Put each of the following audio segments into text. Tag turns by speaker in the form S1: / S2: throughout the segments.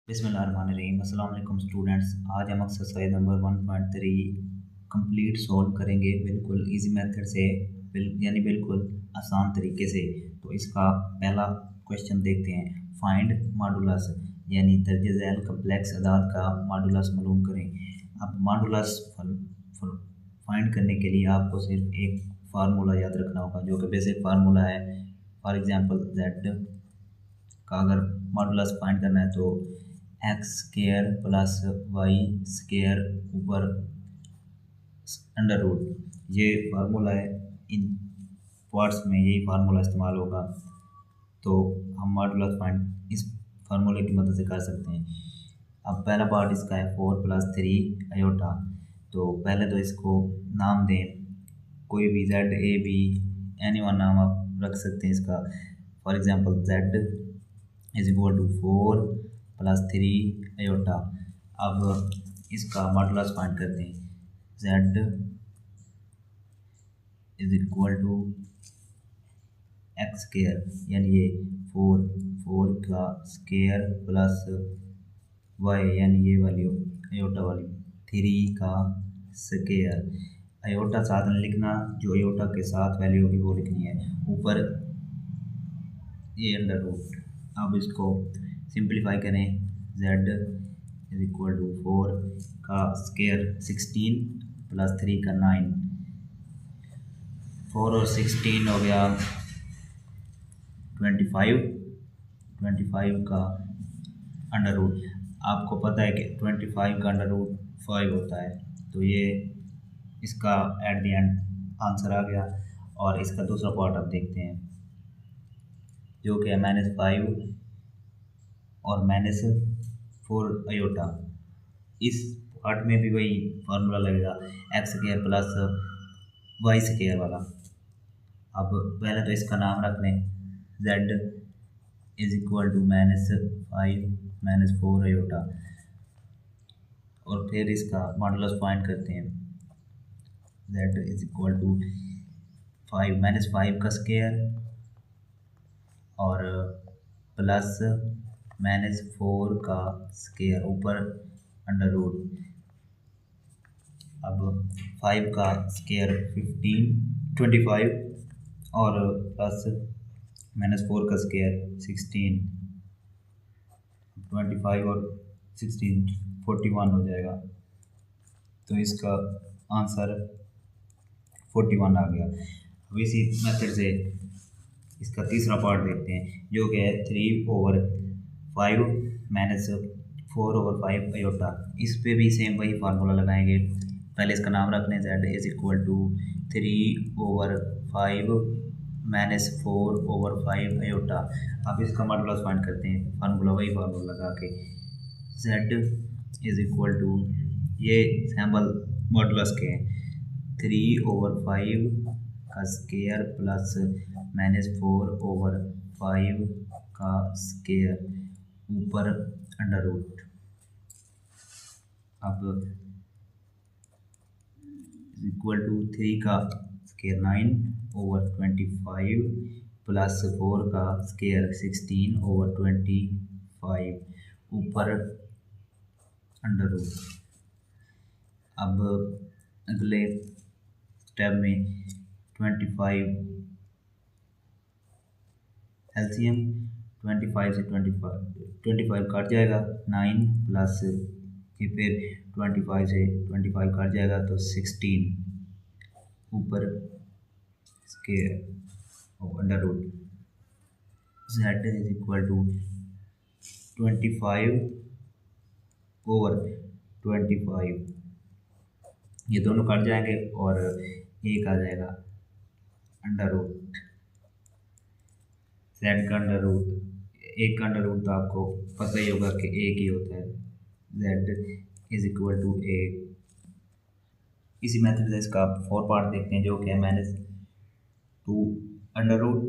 S1: बिस्मिल्लाहिर्रहमानिर्रहीम। अस्सलाम वालेकुम स्टूडेंट्स। आज हम एक्सरसाइज नंबर 1.3 कंप्लीट सॉल्व करेंगे बिल्कुल इजी मेथड से, यानी बिल्कुल आसान तरीके से। तो इसका पहला क्वेश्चन देखते हैं। फाइंड मॉडुलस, यानी दर्जे झैल कम्प्लेक्स अदाद का मॉडुलस मालूम करें। अब मॉडुलस फाइंड करने के लिए आपको सिर्फ एक फार्मूला याद रखना होगा, जो कि बेसिक फार्मूला है। फॉर एग्जांपल जेड का अगर मॉडुलस फाइंड करना है तो X square plus Y square ऊपर अंडर रूट, ये फार्मूला है। इन पार्ट्स में यही फार्मूला इस्तेमाल होगा, तो हम मॉडुलस फाइंड इस फार्मूले की मदद से कर सकते हैं। अब पहला पार्ट इसका है 4+3 अयोटा। तो पहले तो इसको नाम दें, कोई भी Z A B any one नाम आप रख सकते हैं इसका। For example Z is equal to 4+3 iota. अब इसका मॉडुलस फाइंड करते हैं। Z is equal to X square, यानी ये 4 का स्केयर प्लस वाई, यानी ये वैल्यू अयोटा वाली 3 का स्केयर। अयोटा साथ में लिखना, जो अयोटा के साथ वैल्यू होगी वो लिखनी है, ऊपर ये अंडर रूट। अब इसको सिंप्लीफाई करें। z इज इक्वल टू 4 का स्केयर 16 प्लस 3 का 9, 4 और 16 हो गया 25 का अंडर रूट। आपको पता है कि 25 का अंडर रूट 5 होता है, तो ये इसका एट द एंड आंसर आ गया। और इसका दूसरा पार्ट अब देखते हैं, जो कि है -5 और -4 अयोटा। इस पार्ट में भी वही फार्मूला लगेगा, X square plus Y square वाला। अब पहले तो इसका नाम रख लें, Z is equal to -5 -4 iota, और फिर इसका मॉडुलस फाइंड करते हैं। जेड इज इक्वल टू 5 का स्केयर और प्लस -4 का स्केयर ऊपर अंडर रूट। अब 5 का स्केयर 25 और प्लस -4 का स्केयर 16, 25 और 16 41 हो जाएगा। तो इसका आंसर 41 आ गया। अब इसी मेथड से इसका तीसरा पार्ट देखते हैं, जो कि है 3/5 -4/5 अयोटा। इस पे भी सेम वही फार्मूला लगाएंगे। पहले इसका नाम रखने, z is equal to 3/5 -4/5 iota. अब इसका मॉडुलस फाइंड करते हैं, फार्मूला वही फार्मूला लगा के। z इज इक्वल टू, ये सैम्पल मॉडुलस के हैं, 3/5 का स्केयर प्लस -4/5 का स्केयर ऊपर अंडर रूट। अब इक्वल टू 3 का स्केयर 9/25 प्लस 4 का स्केयर 16/25 ऊपर अंडर रूट। अब अगले स्टेप में 25 एलसीएम, 25 से 25 कट जाएगा, 9 प्लस फिर 25 से 25 कट जाएगा तो 16 ऊपर स्केयर और under root. z is equal to 25/25, ये दोनों कट जाएंगे और एक आ जाएगा अंडर रूट। z का अंडर रूट, एक का अंडर रूट तो आपको पता ही होगा कि एक ही होता है, z is equal to a। इसी मेथड से इसका 4 पार्ट देखते हैं, जो कि है -2 under root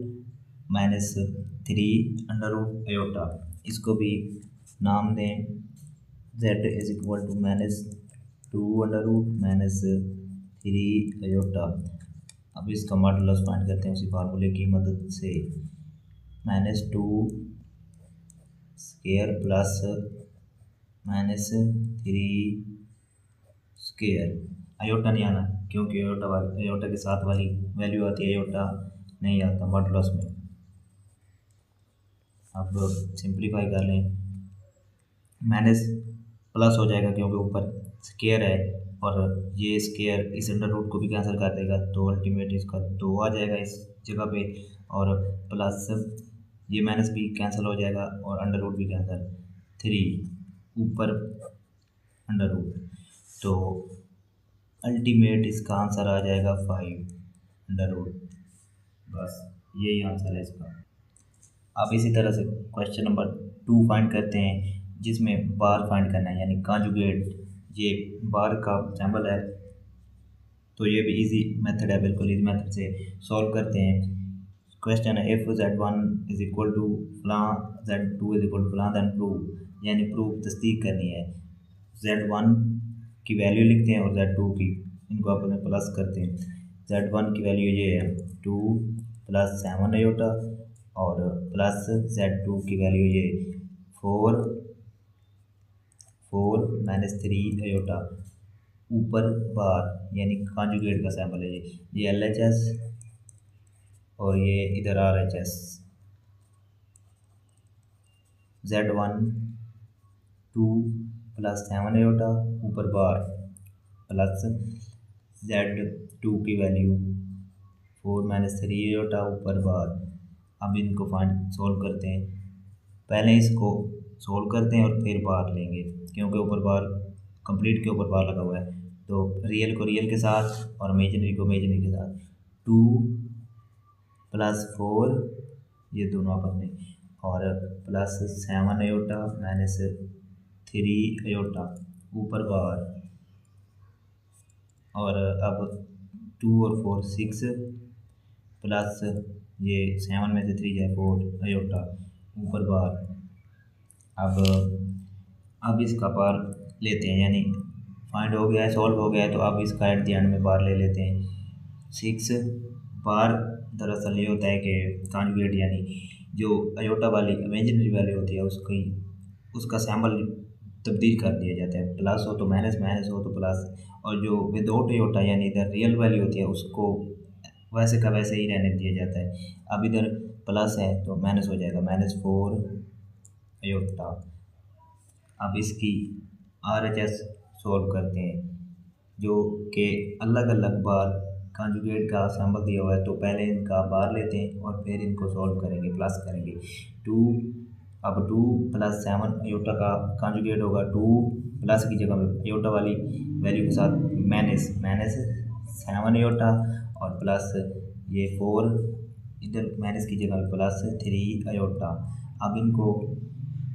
S1: -3 under root iota. इसको भी नाम दें, z is equal to -2 under root -3 aorta. अब इसका मॉडुलस फाइंड करते हैं उसी फार्मूले की मदद से। -2 स्केयर प्लस -3 स्केयर। अयोटा नहीं आना क्योंकि अयोटा के साथ वाली वैल्यू आती है, अयोटा नहीं आता मॉडुलस में। अब सिंप्लीफाई कर लें, माइनस प्लस हो जाएगा क्योंकि ऊपर स्केयर है और ये स्केयर इस अंडर रूट को भी कैंसिल कर देगा, तो अल्टीमेट इसका 2 आ जाएगा इस जगह पे, और प्लस ये माइनस भी कैंसिल हो जाएगा और अंडर रूट भी कैंसिल, 3 ऊपर अंडर रूट, तो अल्टीमेट इसका आंसर आ जाएगा 5 अंडर रूट। बस यही आंसर है इसका। अब इसी तरह से क्वेश्चन नंबर 2 फाइंड करते हैं, जिसमें बार फाइंड करना है यानी कॉन्जुगेट। ये बार का सिंबल है, तो ये भी इजी मेथड है, बिल्कुल इजी मेथड से सॉल्व करते हैं। क्वेश्चन है if z1 is equal to फलां z2 इज इक्वल टू फलां देन प्रूव, यानी प्रूव तस्दीक करनी है। z1 की वैल्यू लिखते हैं और z2 की, इनको आपस में प्लस करते हैं। z1 की वैल्यू ये है 2 + 7 अयोटा और प्लस z2 की वैल्यू ये 4 -3 अयोटा, ऊपर बार यानी कॉन्जुगेट का सैम्पल है ये LHS और ये इधर RHS। z1 2 + 7 अयोटा ऊपर बार प्लस z2 की वैल्यू 4 -3 अयोटा ऊपर बार। अब इनको फाइंड सॉल्व करते हैं, पहले इसको सॉल्व करते हैं और फिर बार लेंगे क्योंकि ऊपर बार कंप्लीट के ऊपर बार लगा हुआ है, तो रियल को रियल के साथ और इमेजिनरी को इमेजिनरी के साथ। 2 + 4 ये दोनों आपस में, और प्लस 7 अयोटा -3 अयोटा ऊपर बार, और अब 2 और 4 6 प्लस ये 7 में से 3 जाए 4 अयोटा ऊपर बार। अब इसका बार लेते हैं, यानी फाइंड हो गया है, सॉल्व हो गया है, तो अब इसका एट द एंड में बार ले लेते हैं। 6 बार दरअसल ये होता है कि कॉन्जुगेट यानी जो अयोटा वाली इमेजिनरी वैल्यू होती है उसका सैम्बल तब्दील कर दिया जाता है, प्लस हो तो माइनस, माइनस हो तो प्लस, और जो विदाउट अयोटा यानी इधर रियल वैल्यू होती है उसको वैसे का वैसे ही रहने दिया जाता है। अब इधर प्लस है तो माइनस हो जाएगा, -4 अयोटा। अब इसकी RHS सॉल्व करते हैं, जो कि अलग अलग बार कॉन्जुगेट का सैम्बल दिया हुआ है, तो पहले इनका बार लेते हैं और फिर इनको सॉल्व करेंगे, प्लस करेंगे। 2 अब 2 + 7 अयोटा का कॉन्जुगेट होगा 2 प्लस की जगह में अयोटा वाली वैल्यू के साथ -7 अयोटा और प्लस ये 4 इधर माइनस की जगह में +3 अयोटा। अब इनको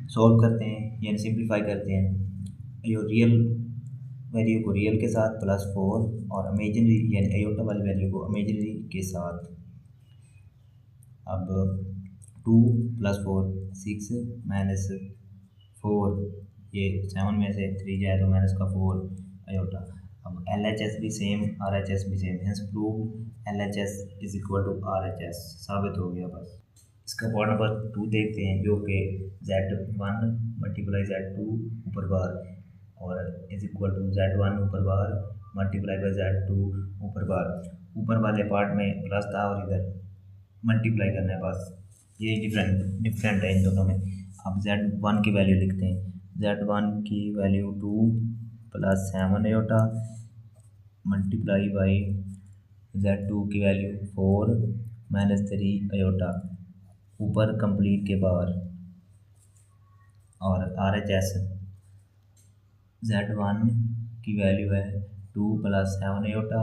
S1: सॉल्व करते हैं यानी सिंप्लीफाई करते हैं, ये रियल वैल्यू को रियल के साथ +4 और इमेजिनरी यानी अयोटा वाली वैल्यू को इमेजिनरी के साथ। अब 2 + 4 6 -4 ये 7 में से 3 जाए तो माइनस का 4 अयोटा। अब LHS भी सेम, RHS भी same, hence prove LHS is equal to RHS साबित हो गया। बस इसका पॉइंट नंबर 2 देखते हैं, जो कि z1 × z2 ऊपर बार और इज इक्वल टू z1 ऊपर बार × z2 ऊपर बार। ऊपर वाले पार्ट में प्लस था और इधर मल्टीप्लाई करना है, बस ये डिफरेंट है इन दोनों में। अब z1 की वैल्यू लिखते हैं, z1 की वैल्यू 2 + 7 अयोटा × z2 की वैल्यू 4 -3 अयोटा ऊपर कंप्लीट के बार, और RHS z1 की वैल्यू है 2 + 7 अयोटा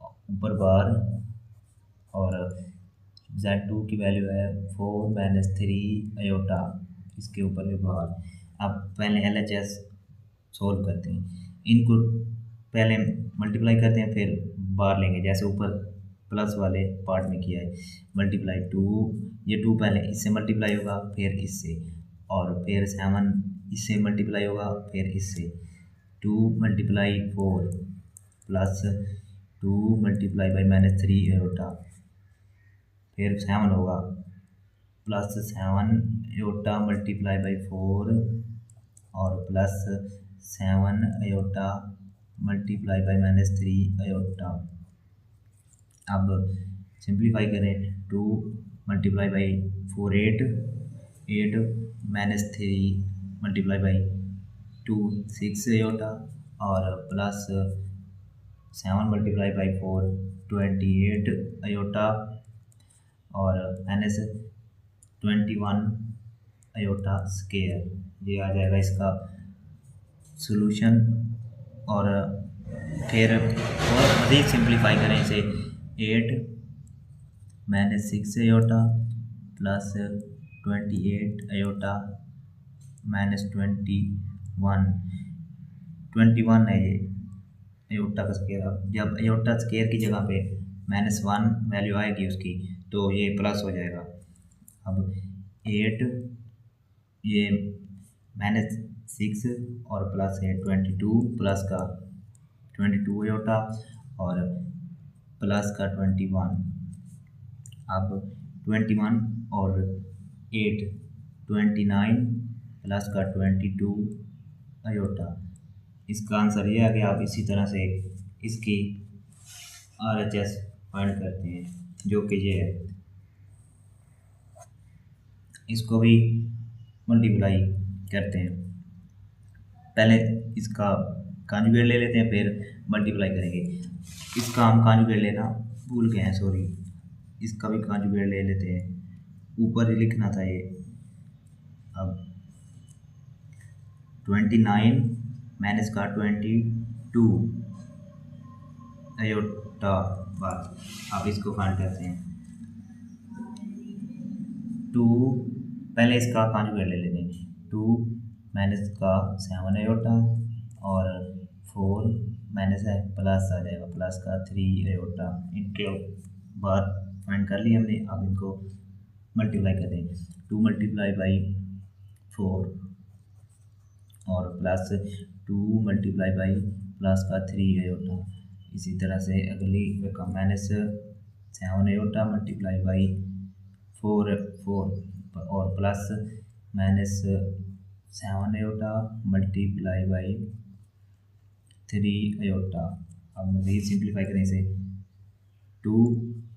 S1: ऊपर बार, और z2 की वैल्यू है 4 -3 अयोटा इसके ऊपर भी बार। अब पहले LHS सोल्व करते हैं, इनको पहले मल्टीप्लाई करते हैं फिर बार लेंगे, जैसे ऊपर प्लस वाले पार्ट में किया है। मल्टीप्लाई 2, ये 2 पहले इससे मल्टीप्लाई होगा फिर इससे, और फिर 7 इससे मल्टीप्लाई होगा फिर इससे। 2 × 4 प्लस 2 × -3 अयोटा, फिर 7 होगा +7 अयोटा × 4 और plus 7 iota multiply by -3 aorta. अब सिंप्लीफाई करें, 2 multiply by 4 8 8 -3 multiply by 2 6 iota और प्लस 7 मल्टीप्लाई बाई 4 28 अयोटा और -21 अयोटा स्केयर। ये आ जाएगा इसका सॉल्यूशन। और फिर और मज़ीद सिंप्लीफाई करें इसे, 8 -6 अयोटा प्लस 28 अयोटा -21 है ये अयोटा का स्केयर। अब जब अयोटा स्केयर की जगह पे -1 वैल्यू आएगी उसकी तो ये प्लस हो जाएगा। अब 8 ये -6 और प्लस है 22 प्लस का 22 अयोटा और प्लस का 21। अब 21 और 8 29 प्लस का 22 अयोटा। इसका आंसर ये आ गया। आप इसी तरह से इसकी RHS फाइंड करते हैं जो कि ये है। इसको भी मल्टीप्लाई करते हैं, पहले इसका कॉन्जुगेट ले लेते हैं फिर मल्टीप्लाई करेंगे। इसका हम कॉन्जुगेट लेना भूल गए हैं, सॉरी। इसका भी कॉन्जुगेट ले लेते हैं, ऊपर ही लिखना था ये। अब 29 माइनस का 22 अयोटा बात। अब इसको फाइंड करते हैं। 2 पहले इसका कॉन्जुगेट ले लेते हैं। 2 माइनस का 7 अयोटा और 4 माइनस है प्लस आ जाएगा, प्लस का 3 अयोटा। इनके बाद फाइंड कर लिया हमने। अब इनको मल्टीप्लाई कर देंगे। 2 मल्टीप्लाई बाई 4 और प्लस 2 मल्टीप्लाई बाई प्लस का 3 अयोटा। इसी तरह से अगली रकम -7 अयोटा मल्टीप्लाई बाई 4 और plus -7 iota multiply by 3 aorta. अब मज़ीद सिंप्लीफाई करें इसे। 2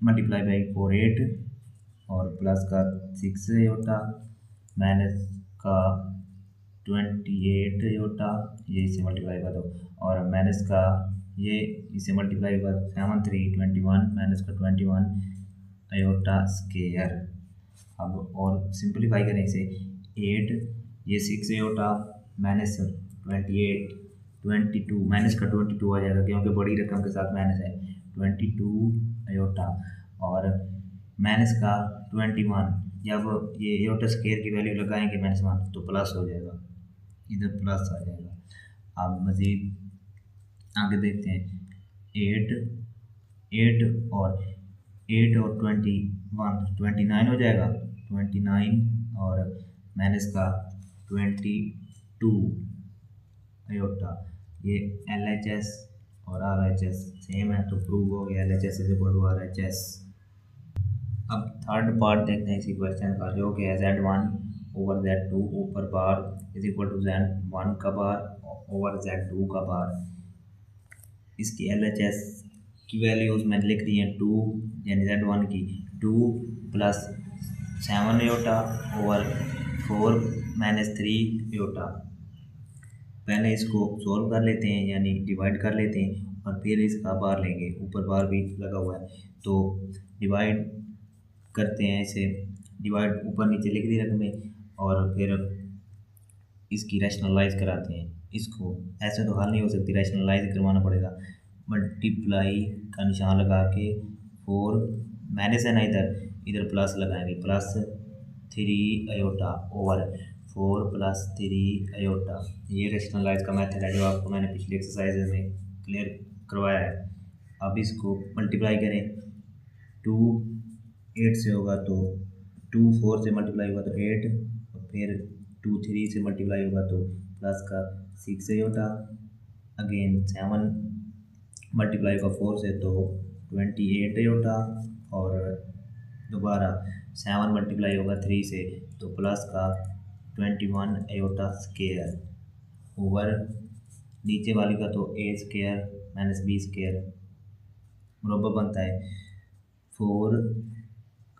S1: मल्टीप्लाई बाई 4 8 और प्लस का 6 अयोटा माइनस का 28 अयोटा, ये इसे मल्टीप्लाई कर दो, और माइनस का ये इसे मल्टीप्लाई कर 7 3 21 माइनस का 21 अयोटा स्केयर। अब और सिंप्लीफाई करें इसे। 8 ये 6 अयोटा माइनस 28 22 माइनस का 22 आ जाएगा क्योंकि बड़ी रकम के साथ माइनस है। 22 अयोटा और माइनस का 21। जब ये अयोटा स्केयर की वैल्यू लगाएंगे -1 तो प्लस हो जाएगा, इधर प्लस आ जाएगा। अब मज़ीद आगे देखते हैं। 8 और 21 29 हो जाएगा। 29 और माइनस का 22 अयोटा। ये LHS और RHS सेम है तो प्रूव हो गया LHS is equal to RHS। अब थर्ड पार्ट देखते हैं इसी क्वेश्चन का, जो कि है Z1 ओवर Z2 ऊपर बार इज इक्वल टू Z1 का बार ओवर Z2 का बार। इसकी LHS की वैल्यूज मैंने लिख दी हैं 2 यानी Z1 की 2 plus 7 iota over 4 minus 3 iota. पहले इसको सॉल्व कर लेते हैं यानी डिवाइड कर लेते हैं और फिर इसका बार लेंगे। ऊपर बार भी लगा हुआ है तो डिवाइड करते हैं इसे। डिवाइड ऊपर नीचे लिख दी रकमें और फिर इसकी रैशनलाइज कराते हैं। इसको ऐसे तो हल नहीं हो सकती, रैशनलाइज करवाना पड़ेगा। मल्टीप्लाई का निशान लगा के 4 माइनस है ना, इधर प्लस लगाएंगे, plus 3 iota over 4 plus 3 iota. ये रैशनलाइज का मेथड है जो आपको मैंने पिछले एक्सरसाइज में क्लियर करवाया है। अब इसको मल्टीप्लाई करें। 2 8 से होगा तो 2 4 से मल्टीप्लाई होगा तो 8 और फिर 2 3 से मल्टीप्लाई होगा तो प्लस का 6 अयोटा। अगेन 7 मल्टीप्लाई होगा 4 से तो 28 अयोटा और दोबारा 7 मल्टीप्लाई होगा 3 से तो प्लस का 21 अयोटा स्केयर। ओवर नीचे वाली का तो ए स्क्वायर माइनस बी स्क्वायर मुरब्बा बनता है 4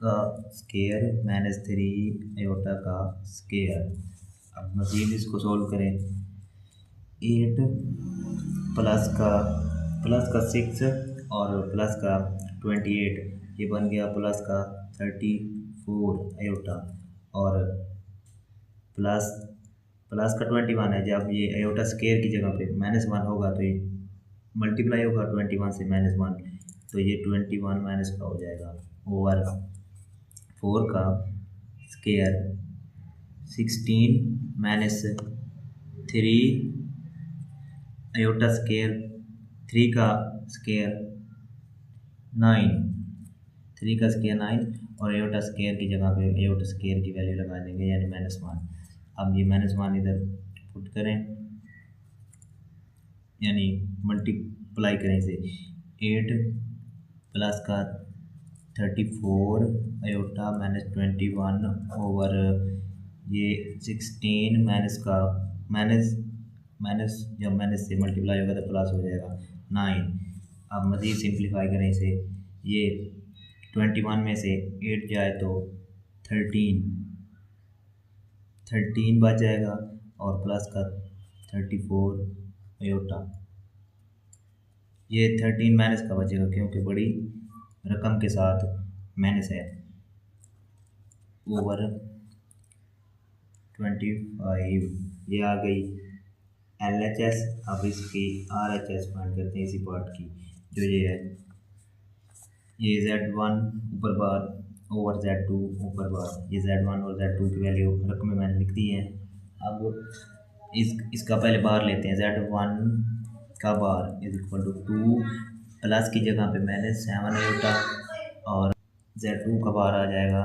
S1: का स्क्वायर माइनस 3 आयोटा का स्क्वायर। अब मज़ीद इसको सॉल्व करें। 8 प्लस का 6 और प्लस का 28 ये बन गया प्लस का 34 आयोटा और प्लस प्लस का 21 है। जब ये आयोटा स्क्वायर की जगह पे -1 होगा तो ये मल्टीप्लाई होगा 21 से -1 तो ये 21 माइनस का हो जाएगा ओवर 4 का स्क्वायर 16 माइनस 3 आयोटा स्क्वायर 3 का स्क्वायर 9 3 का स्क्वायर 9 और आयोटा स्क्वायर की जगह पे आयोटा स्क्वायर की वैल्यू लगा देंगे यानी -1। अब ये -1 इधर पुट करें यानी मल्टीप्लाई करें इसे 8 प्लस का 34 आयोटा -21 ओवर ये 16 माइनस का माइनस जब माइनस से मल्टीप्लाई होगा तो प्लस हो जाएगा 9। अब मज़ीद सिंप्लीफाई करें इसे ये 21 में से 8 जाए तो 13 बच जाएगा और प्लस का 34 आयोटा ये 13 माइनस का बचेगा क्योंकि बड़ी रकम के साथ माइनस है ओवर 25 ये आ गई LHS। अब इसकी RHS फाइंड करते हैं इसी पार्ट की जो ये है ये Z1 ऊपर बार ओवर Z2 ऊपर बार ये Z1 और Z2 की वैल्यू रकम में मैंने लिख दी है। अब इसका पहले बार लेते हैं Z1 का bar is equal to 2 plus की जगह पे -7 आयोटा और Z2 का बार आ जाएगा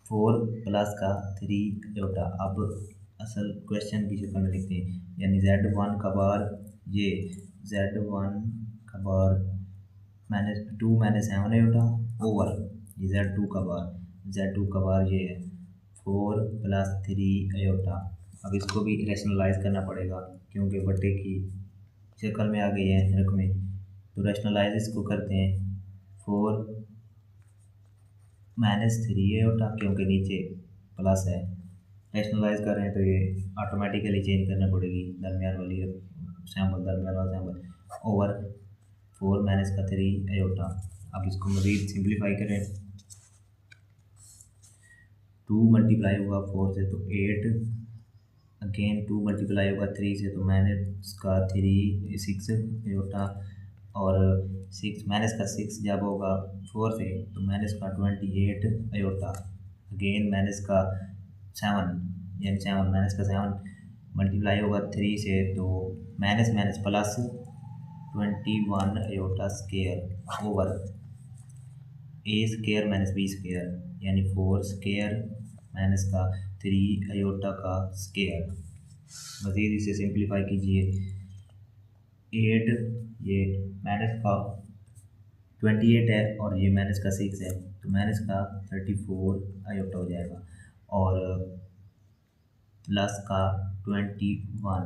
S1: 4 प्लस का 3 आयोटा। अब असल क्वेश्चन की शक्ल में लिखते हैं यानी Z1 का बार ये Z1 का बार -2 -7 आयोटा ओवर ये Z2 का बार ये है 4 प्लस 3 आयोटा। अब इसको भी रैशनलाइज करना पड़ेगा क्योंकि बट्टे की शक्ल में आ गई है रकमें तो रैशनलाइज इसको करते हैं 4 -3 आयोटा क्योंकि नीचे प्लस है रैशनलाइज कर रहे हैं तो ये ऑटोमेटिकली चेंज करना पड़ेगी दरमियान वाली सैम्पल ओवर 4 माइनस का 3 आयोटा। अब इसको मज़ीद सिंप्लीफाई करें 2 मल्टीप्लाई होगा 4 से तो 8 अगेन 2 मल्टीप्लाई होगा 3 से तो माइनस का 6 आयोटा और 6 माइनस का 6 जब होगा 4 से तो माइनस का 28 आयोटा अगेन माइनस का 7 यानी 7 माइनस का 7 मल्टीप्लाई होगा 3 से तो minus minus plus 21 iota square over a square minus b square यानी 4 स्क्वायर माइनस का 3 आयोटा का स्क्वायर। मज़ीद इसे सिंप्लीफाई कीजिए 8 ये माइनस का 28 है और ये माइनस का 6 है तो माइनस का 34 आयोटा हो जाएगा और प्लस का 21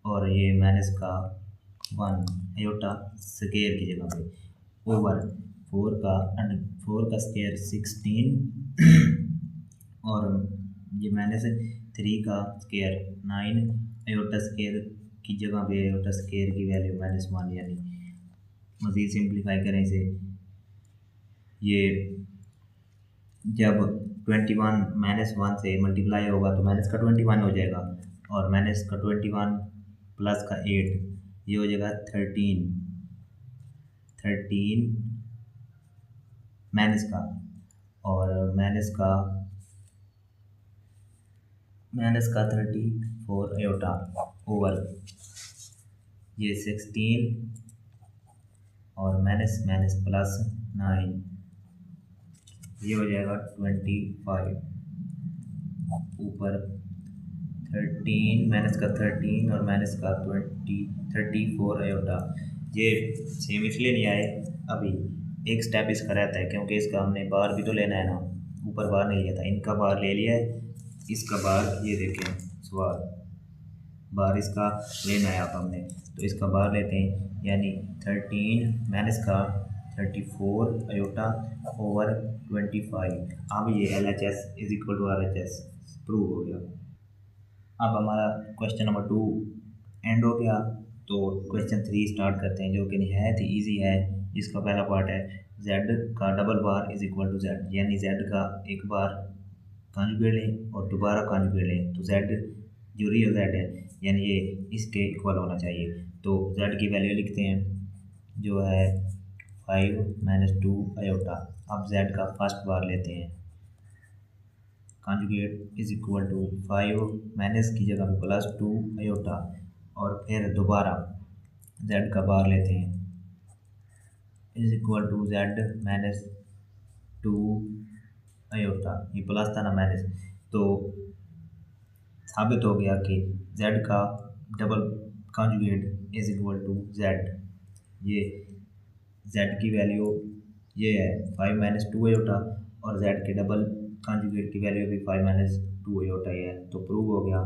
S1: और ये माइनस का 1 आयोटा स्क्वायर की जगह पे ओवर 4 का स्क्वायर 16 और ये माइनस 3 का स्क्वायर 9 आयोटा स्क्वायर की जगह पे आयोटा स्क्वायर की वैल्यू -1 यानी मज़ीद सिंप्लीफाई करें इसे ये जब 21 -1 से मल्टीप्लाई होगा तो माइनस का 21 हो जाएगा और माइनस का 21 प्लस का 8 ये हो जाएगा 13 माइनस का और माइनस का 34 आयोटा ओवर ये 16 और माइनस माइनस प्लस 9 ये हो जाएगा 25 ऊपर 13 माइनस का 13 और माइनस का 34 आयोटा। ये सेम इसलिए नहीं आए अभी एक स्टेप इसका रहता है क्योंकि इसका हमने बार भी तो लेना है ना ऊपर बार नहीं लिया था इनका बार ले लिया है इसका बार ये देखें सवाल, बार इसका लेना है आप हमने, तो इसका बार लेते हैं यानी 13 माइनस का 34 अयोटा ओवर 25। अब ये LHS is equal to RHS prove हो गया। अब हमारा क्वेश्चन नंबर 2 एंड हो गया। तो क्वेश्चन 3 स्टार्ट करते हैं जो कि निहायत ही ईजी है। जिसका पहला पार्ट है z का double bar is equal to z, यानी z का एक बार कॉन्जुगेट लें और दोबारा कॉन्जुगेट लें तो z जो रियल z है यानी ये इसके इक्वल होना चाहिए। तो z की वैल्यू लिखते हैं जो है 5 माइनस 2 अयोटा। अब z का फर्स्ट बार लेते हैं, conjugate is equal to 5 minus की जगह पे प्लस 2 अयोटा, और फिर दोबारा z का बार लेते हैं is equal to z minus 2 iota. ये प्लस था ना माइनस, तो साबित हो गया कि z का double conjugate is equal to z। ये z की वैल्यू ये है 5 माइनस 2 अयोटा, और z के डबल कॉन्जुगेट की वैल्यू भी 5 माइनस 2 अयोटा ही है, तो प्रूव हो गया।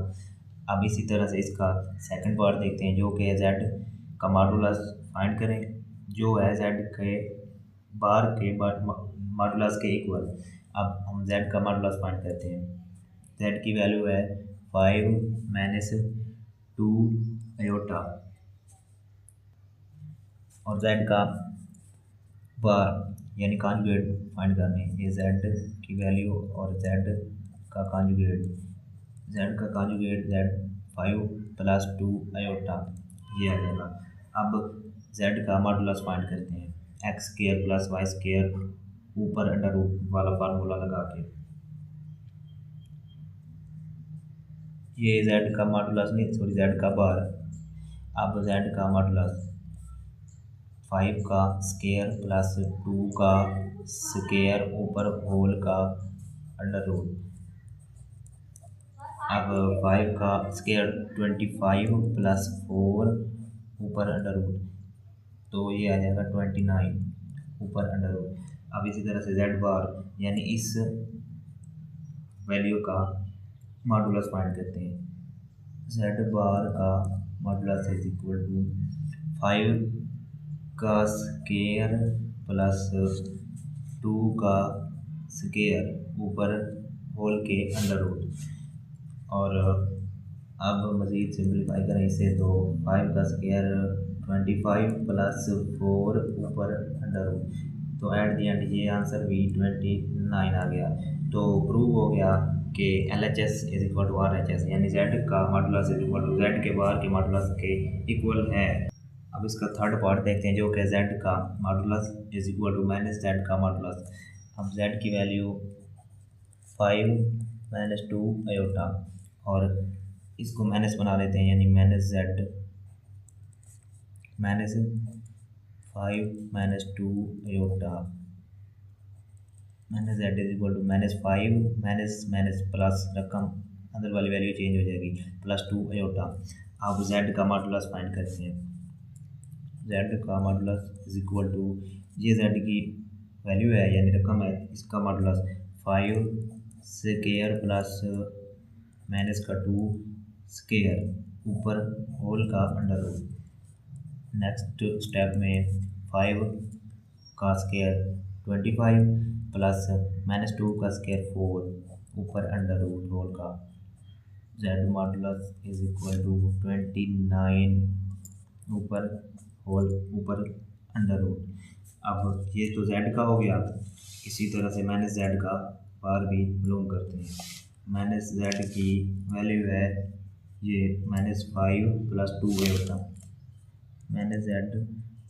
S1: अब इसी तरह से इसका सेकंड पार्ट देखते हैं जो कि है z का मॉडुलस फाइंड करें जो है z के बार के मॉडुलस के इक्वल। अब हम z का मॉडुलस फाइंड करते हैं, z की वैल्यू है 5 माइनस 2 अयोटा, और z का बार यानी कॉन्जुगेट फाइंड करने, ये z की वैल्यू और z का कॉन्जुगेट, z का कॉन्जुगेट z 5 प्लस 2 अयोटा ये आ जाएगा। अब z का मॉडुलस फाइंड करते हैं, X square plus Y square ऊपर अंडर रूट वाला फार्मूला लगा के। ये z का मॉडुलस नहीं सॉरी z का बार। अब z का मॉडुलस 5 का स्क्वायर प्लस 2 का स्क्वायर ऊपर होल का अंडर रूट। अब 5 का स्क्वायर 25 प्लस 4 ऊपर अंडर रूट, तो ये आ जाएगा 29 ऊपर अंडर रूट। अब इसी तरह से z बार यानी इस वैल्यू का मॉडुलस फाइंड करते हैं, z बार का मॉडुलस इज इक्वल टू 5 का स्क्वायर प्लस 2 का स्क्वायर ऊपर होल के अंडर रूट। और अब मज़ीद सिंपलीफाई करें इसे तो 5 का स्क्वायर 25 प्लस 4 ऊपर अंडर रूट, तो एट दी एंड ये आंसर भी 29 आ गया। तो प्रूव हो गया कि LHS is equal to RHS, यानी z का modulus is equal to z के बार के मॉडुलस के इक्वल है। अब इसका थर्ड पार्ट देखते हैं जो कि z का modulus is equal to minus z का मॉडुलस। अब z की वैल्यू 5 माइनस 2 अयोटा, और इसको माइनस बना लेते हैं यानी minus z minus 5 minus 2 iota minus z is equal to minus 5 minus minus plus रकम अंदर वाली वैल्यू चेंज हो जाएगी प्लस 2 अयोटा। अब z का मॉडुलस फाइंड करते हैं, z का मॉडुलस इज इक्वल टू ये z की वैल्यू है यानी रकम है, इसका मॉडुलस 5 स्क्वायर प्लस माइनस का 2 स्क्वायर ऊपर होल का अंडर रूट। नेक्स्ट स्टेप में 5 का स्क्वायर 25 प्लस माइनस 2 का स्क्वायर 4 ऊपर अंडर रूट होल का। z modulus is equal to 29 ऊपर होल ऊपर अंडर रूट। अब ये तो z का हो गया, इसी तरह से माइनस z का बार भी मालूम करते हैं। माइनस z की वैल्यू है ये माइनस 5 प्लस 2 होता, माइनस z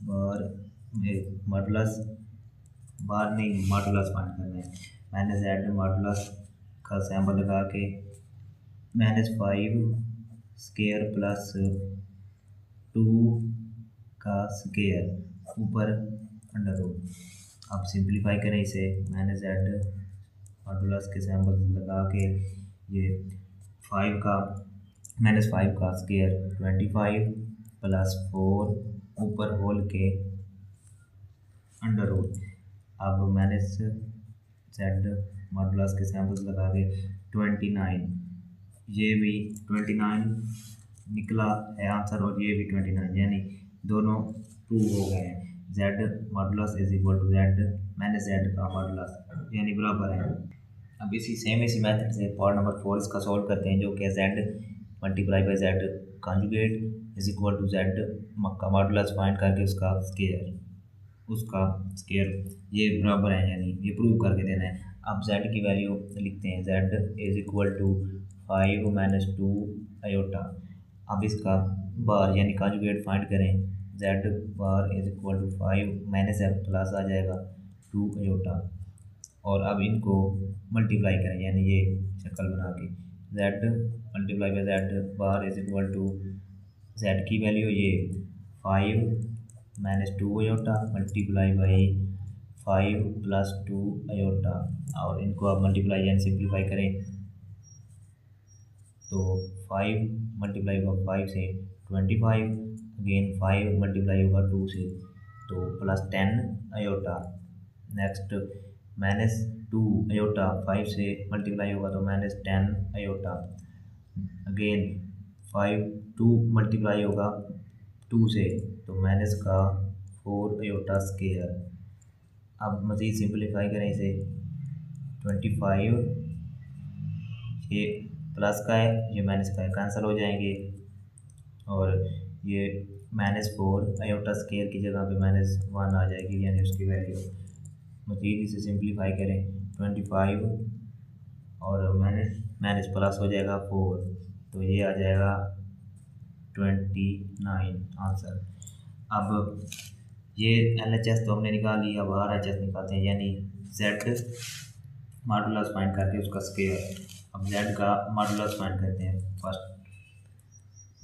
S1: बार मॉडुलस बार नहीं मॉडुलस फाइंड करना है। माइनस z मॉडुलस का सैम्पल लगा के माइनस 5 स्क्वायर प्लस 2 का स्क्वायर ऊपर अंडर रूट। अब सिंप्लीफाई करें इसे, माइनस z मॉडुलस के सैम्पल लगा के ये 5 का माइनस 5 का स्क्वायर 25 प्लस 4 ऊपर होल के अंडर रूट। अब माइनस z मॉडुलस के सैम्पल्स लगा के 29 ये भी 29 निकला है आंसर, और ये भी 29, यानी दोनों प्रूव हो गए हैं। Z modulus is equal to Z minus Z का मॉडुलस, यानी बराबर है। अब इसी मेथड से पार्ट नंबर 4 इसका सॉल्व करते हैं, जो कि Z multiply by Z conjugate is equal to Z का मॉडुलस फाइंड करके उसका स्केयर ये बराबर है, यानी ये प्रूव करके देना है। अब z की वैल्यू लिखते हैं, z is equal to 5 minus 2 iota. अब इसका बार यानी कॉन्जुगेट फाइंड करें, z bar is equal to 5 minus plus आ जाएगा 2 अयोटा, और अब इनको मल्टीप्लाई करें, यानी ये शक्ल बना के z multiply by z bar is equal to z की वैल्यू ये 5 minus 2 iota multiply by 5 plus 2 iota, और इनको आप मल्टीप्लाई यानी सिंप्लीफाई करें तो 5 मल्टीप्लाई होगा 5 से 25, अगेन 5 मल्टीप्लाई होगा 2 से तो plus 10 iota. Next minus 2 iota 5 से मल्टीप्लाई होगा तो माइनस 10 अयोटा, अगेन 5 2 मल्टीप्लाई होगा 2 से तो माइनस का 4 अयोटा स्केयर। अब मज़ीद सिंप्लीफाई करें इसे, 25 ये प्लस का है ये माइनस का है, कैंसिल हो जाएंगे, और ये -4 अयोटा स्केयर की जगह पे -1 आ जाएगी, यानी उसकी वैल्यू। मज़ीद इसे सिंप्लीफाई करें, 25 और माइनस प्लस हो जाएगा 4, तो ये आ जाएगा 29 आंसर। अब ये LHS तो हमने निकाल लिया, अब RHS निकालते हैं, यानी Z मॉडुलस फाइंड करके उसका स्केयर। अब Z का मॉडुलस फाइंड करते हैं। फर्स्ट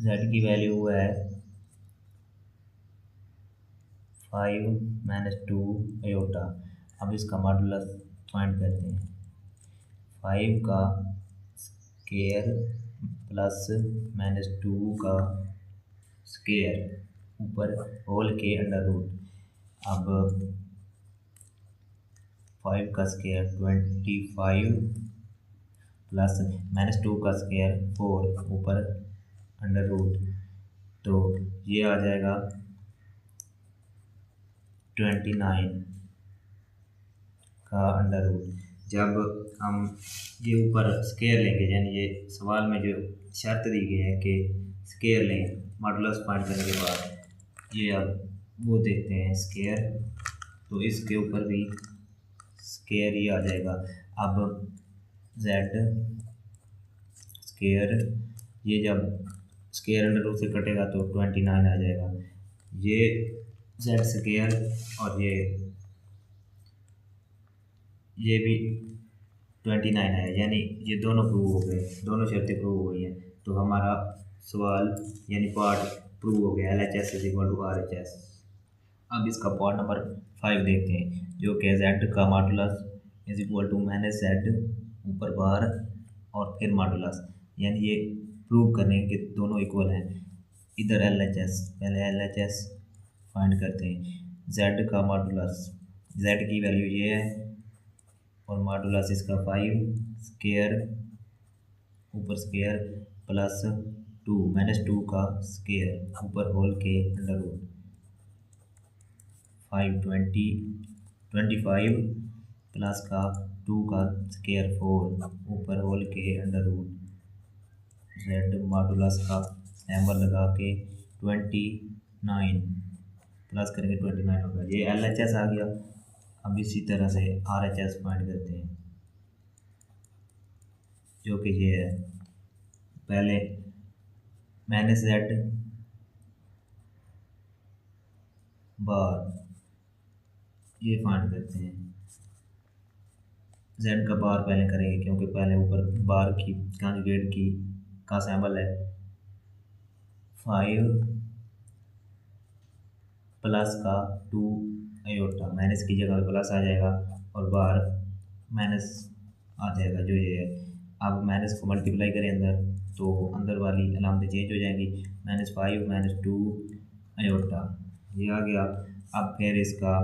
S1: Z की वैल्यू है 5 माइनस 2 अयोटा। अब इसका मॉडुलस फाइंड करते हैं, 5 का स्केयर प्लस -2 का स्केयर ऊपर होल के अंडर रूट। अब 5 का स्केयर 25 प्लस -2 का स्केयर 4 ऊपर अंडर रूट, तो ये आ जाएगा 29 का अंडर रूट। जब हम ये ऊपर स्केयर लेंगे, यानी ये सवाल में जो शर्त दी गई है कि स्केयर लें मॉडुलस फाइंड करने के बाद, ये अब वो देखते हैं स्केयर, तो इसके ऊपर भी स्केयर ही आ जाएगा। अब Z स्केयर, ये जब स्केयर अंडर रूट से कटेगा तो 29 आ जाएगा। ये Z स्केयर और ये भी 29 है, यानी ये दोनों प्रूव हो गए, दोनों शर्तें प्रूव हो गई हैं। तो हमारा सवाल यानी पार्ट प्रूव हो गया, LHS is equal to RHS। अब इसका पार्ट नंबर 5 देखते हैं, जो कि Z का modulus is equal to -Z ऊपर बार और फिर मॉडुलस, यानी ये प्रूव करने के दोनों इक्वल हैं। इधर LHS, पहले LHS फाइंड करते हैं। Z का मॉडुलस, Z की वैल्यू ये है और मॉडुलस इसका 5 स्केयर ऊपर स्केयर प्लस 2 -2 का स्केयर ऊपर होल के अंडर रूट, 25 प्लस का 2 का स्केयर 4 ऊपर होल के अंडर रूट। Z मॉडुलस का नंबर लगा के 29 प्लस करेंगे 29 होगा, ये LHS आ गया। अब इसी तरह से RHS फाइंड करते हैं, जो कि ये है, पहले -Z बार ये फाइंड करते हैं। Z का बार पहले करेंगे, क्योंकि पहले ऊपर बार की कॉन्जुगेट की का सैम्बल है। 5 प्लस का 2 अयोटा, माइनस की जगह प्लस आ जाएगा और बाहर माइनस आ जाएगा, जो ये है। अब माइनस को मल्टीप्लाई करें अंदर, तो अंदर वाली अलामतें चेंज हो जाएंगी, -5 -2 अयोटा, ये आ गया। अब फिर इसका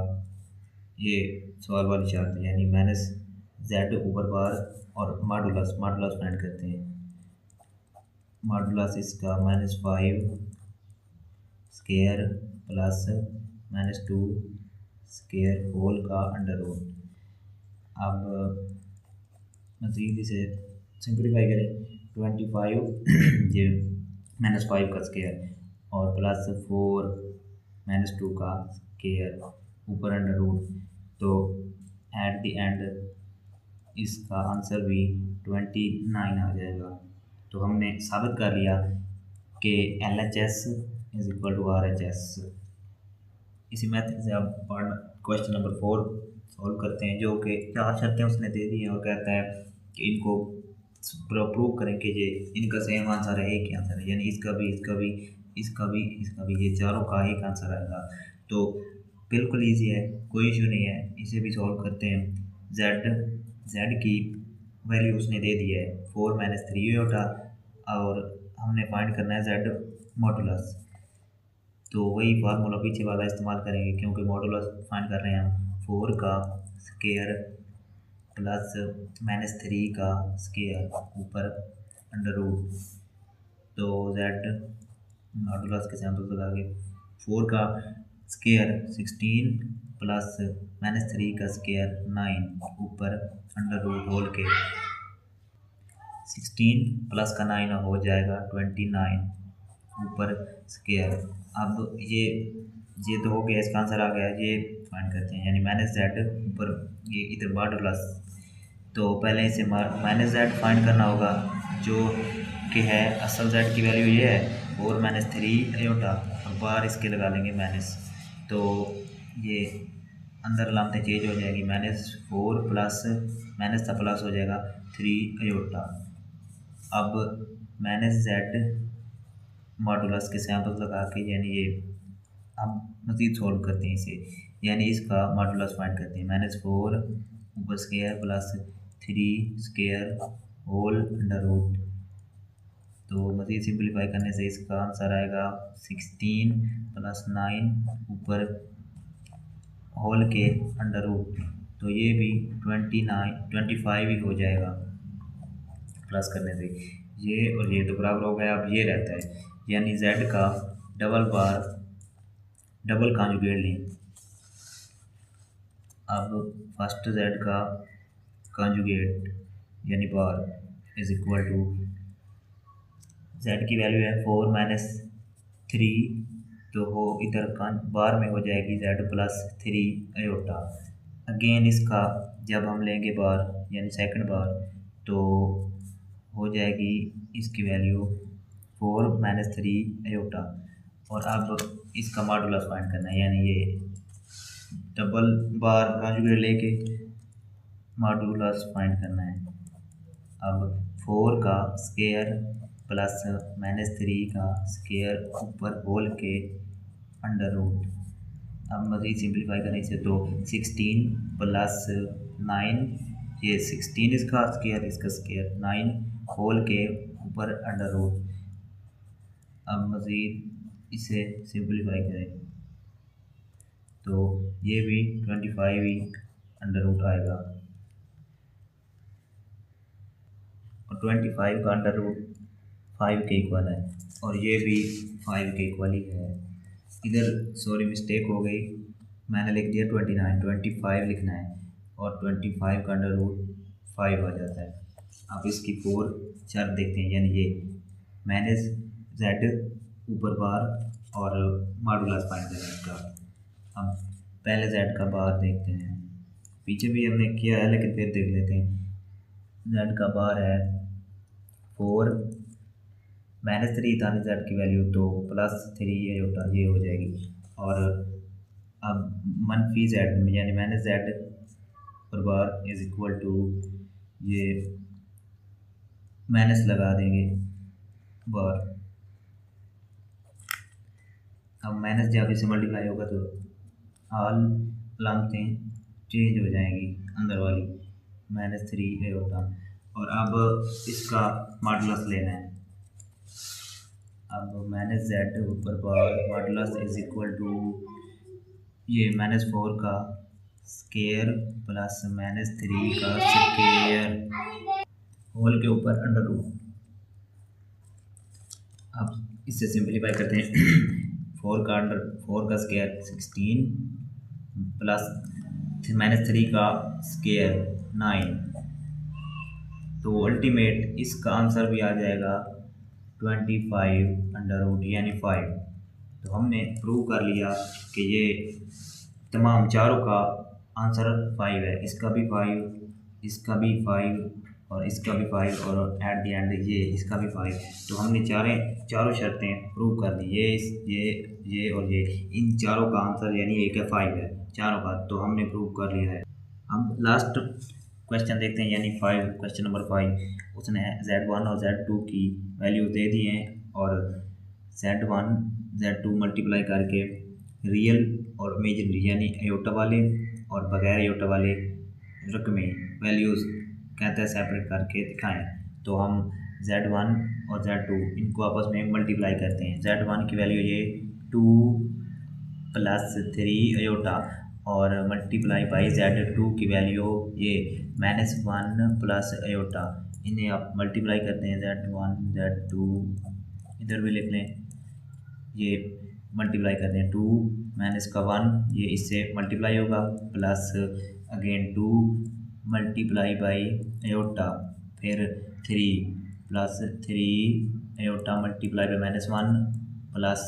S1: ये सवाल वाली शर्त, यानी -Z ऊपर बार और मॉडुलस फाइंड करते हैं। मॉडुलस इसका -5 स्केयर प्लस -2 स्केयर होल का अंडर रूट। अब मज़ीद इसे सिंप्लीफाई करें, 25 ये -5 का स्केयर और +4 -2 का स्केयर ऊपर अंडर रूट। तो एट द एंड इसका आंसर भी 29 आ जाएगा। तो हमने साबित कर लिया कि LHS is equal to RHS। इसी मेथड से अब क्वेश्चन नंबर 4 सॉल्व करते हैं, जो कि 4 शर्तें उसने दे दी हैं और कहता है कि इनको प्रूव करें कि ये इनका सेम आंसर है, एक ही आंसर है, यानी इसका भी इसका भी इसका भी इसका भी, ये चारों का एक आंसर आएगा। तो बिल्कुल ईजी है, कोई इशू नहीं है। इसे भी सॉल्व करते हैं। जेड की वैल्यू उसने दे दी है 4 - 3 योटा, और हमने फाइंड करना है जेड मॉडुलस। तो वही फार्मूला पीछे वाला इस्तेमाल करेंगे, क्योंकि मॉडुलस फाइंड कर रहे हैं हम 4 का स्केयर प्लस -3 का स्केयर ऊपर अंडर रूट। तो जेड मॉडुलस के सैम्पल्स लगा के 4 का स्केयर 16 प्लस -3 का स्केयर 9 ऊपर अंडर रूट होल के 16 प्लस का 9 हो जाएगा 29 ऊपर स्केयर। अब ये तो हो गया, इसका आंसर आ गया। ये फाइंड करते हैं, यानी -z ऊपर ये इधर मॉडुलस। तो पहले इसे -z फाइंड करना होगा, जो कि है असल z की वैल्यू ये है 4 - 3 अयोटा, और बाहर इसके लगा लेंगे माइनस। तो ये अंदर लामते चेंज हो जाएगी, -4 प्लस माइनस का प्लस हो जाएगा 3 अयोटा। अब -z मॉडुलस के सैम्पल्स लगा के, यानी ये अब मज़ीद सॉल्व करते हैं इसे, यानी इसका मॉडुलस फाइंड करते हैं। -4 ऊपर square plus 3 square whole under root. तो मज़ीद सिंप्लीफाई करने से इसका आंसर आएगा 16 प्लस 9 ऊपर होल के अंडर रूट। तो ये भी 25 ही हो जाएगा प्लस करने से। ये और ये तो बराबर हो गया। अब ये रहता है, यानी z का डबल कॉन्जुगेट लें। अब फर्स्ट z का कॉन्जुगेट यानी bar is equal to, z की वैल्यू है 4 - 3, तो हो इधर बार में हो जाएगी z प्लस 3 अयोटा। अगेन इसका जब हम लेंगे बार यानी सेकंड बार, तो हो जाएगी इसकी वैल्यू 4 - 3 अयोटा। और अब इसका मॉडुलस फाइंड करना है, यानी ये डबल बार कॉन्जुगेट लेके मॉडुलस फाइंड करना है। अब 4 का स्केयर प्लस -3 का स्केयर ऊपर होल के अंडर रूट। अब मज़ीद सिंप्लीफाई करने से तो 16 प्लस 9, ये 16 इसका स्केयर 9 होल के ऊपर अंडर रूट। अब मज़ीद इसे सिंप्लीफाई करें तो ये भी 25 ही अंडर रूट आएगा, और 25 का अंडर रूट 5 के इक्वल है, और ये भी 5 के इक्वल ही है। इधर सॉरी मिस्टेक हो गई, मैंने लिख दिया 29, 25 लिखना है, और 25 का अंडर रूट 5 आ जाता है। अब इसकी 4 शर्त देखते हैं, यानी ये माइनस z ऊपर बार और मॉडुलस फाइंड करना इसका। हम पहले z का बार देखते हैं, पीछे भी हमने किया है लेकिन फिर देख लेते हैं। z का बार है 4 -3 था z की वैल्यू, तो +3 ये हो जाएगी। और अब मनफी z यानी -z पर बार इज इक्वल टू, ये माइनस लगा देंगे बार। अब माइनस जब इसे मल्टीप्लाई होगा तो ऑल लामतें चेंज हो जाएंगी अंदर वाली, -3 होता। और अब इसका मॉडुलस लेना है। अब -z ऊपर बार मॉडुलस इज इक्वल टू, ये -4 का स्केयर प्लस -3 का स्केयर होल के ऊपर अंडर रूट। अब इससे सिंपलीफाई करते हैं। फोर का स्क्वायर 16 प्लस -3 का स्क्वायर 9, तो अल्टीमेट इसका आंसर भी आ जाएगा 25 यानी 5। तो हमने प्रूव कर लिया कि ये तमाम चारों का आंसर 5 है। इसका भी 5, इसका भी 5 और इसका भी 5 और एट द एंड ये इसका भी 5। तो हमने चारों शर्तें प्रूव कर दी। ये और ये, इन चारों का आंसर यानी एक है 5 है चारों का, तो हमने प्रूव कर लिया है। हम लास्ट क्वेश्चन देखते हैं, यानी 5, क्वेश्चन नंबर 5। उसने Z1 और Z2 की वैल्यू दे दी हैं और Z1 Z2 मल्टीप्लाई करके रियल और इमेजिनरी यानी आयोटा वाले और बगैर आयोटा वाले रकमें वैल्यूज़ कहते हैं सेपरेट करके दिखाएं। तो हम Z1 और Z2 इनको आपस में मल्टीप्लाई करते हैं। Z1 की वैल्यू ये 2 + 3 आयोटा और मल्टीप्लाई बाई Z2 की वैल्यू ये -1 प्लस आयोटा। इन्हें आप मल्टीप्लाई करते हैं Z1 Z2, इधर भी लिख लें, ये मल्टीप्लाई करते हैं 2 -1, ये इससे मल्टीप्लाई होगा, plus again 2 multiply by iota, फिर 3 plus 3 iota multiply by -1 plus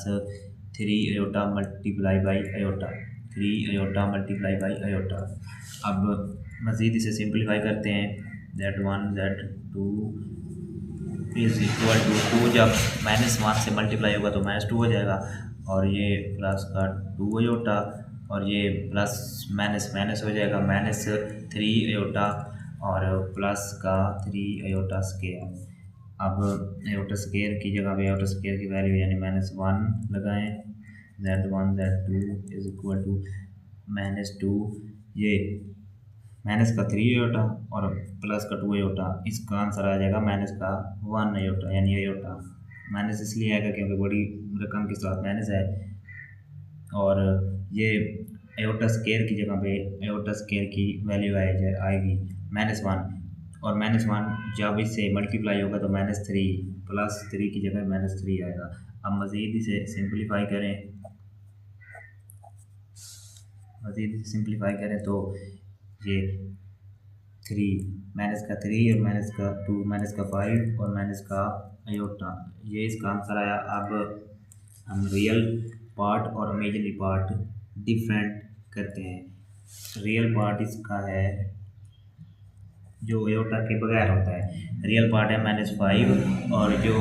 S1: 3 iota multiply by iota, 3 iota multiply by iota. अब मज़ीद इसे सिंपलीफाई करते हैं। Z1 Z2 is equal to 2 जब -1 से मल्टीप्लाई होगा तो -2 हो जाएगा, और ये प्लस का 2 आयोटा और ये प्लस माइनस हो जाएगा -3 आयोटा और प्लस का 3 आयोटा स्क्वायर। अब आयोटा स्क्वायर की जगह पे आयोटा स्क्वायर की वैल्यू यानी -1 लगाएं। Z1 Z2 is equal to -2, ये माइनस का 3 आयोटा और प्लस का 2 आयोटा, इसका आंसर आ जाएगा माइनस का 1 आयोटा यानी आयोटा। माइनस इसलिए आएगा क्योंकि बड़ी रकम के साथ माइनस है, और ये आयोटा स्क्वायर की जगह पे आयोटा स्क्वायर की वैल्यू आएगी -1, और -1 जब इससे मल्टीप्लाई होगा तो -3 प्लस 3 की जगह -3 आएगा। अब मज़ीद इसे सिंपलीफाई करें तो ये 3 माइनस का 3 और माइनस का 2 माइनस का 5 और माइनस का आयोटा, ये इसका आंसर आया। अब हम रियल पार्ट और इमेजिनरी पार्ट डिफरेंट करते हैं। रियल पार्ट इसका है जो आयोटा के बगैर होता है, रियल पार्ट है -5, और जो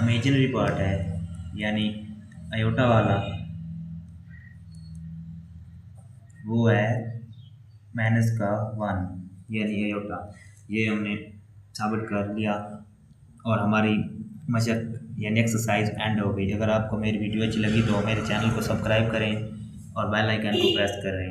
S1: इमेजिनरी पार्ट है यानी आयोटा वाला वो है -1 यानी आयोटा। ये हमने साबित कर लिया और हमारी मशक यानी एक्सरसाइज एंड हो गई। अगर आपको मेरी वीडियो अच्छी लगी तो मेरे चैनल को सब्सक्राइब करें और बेल आइकन को प्रेस करें।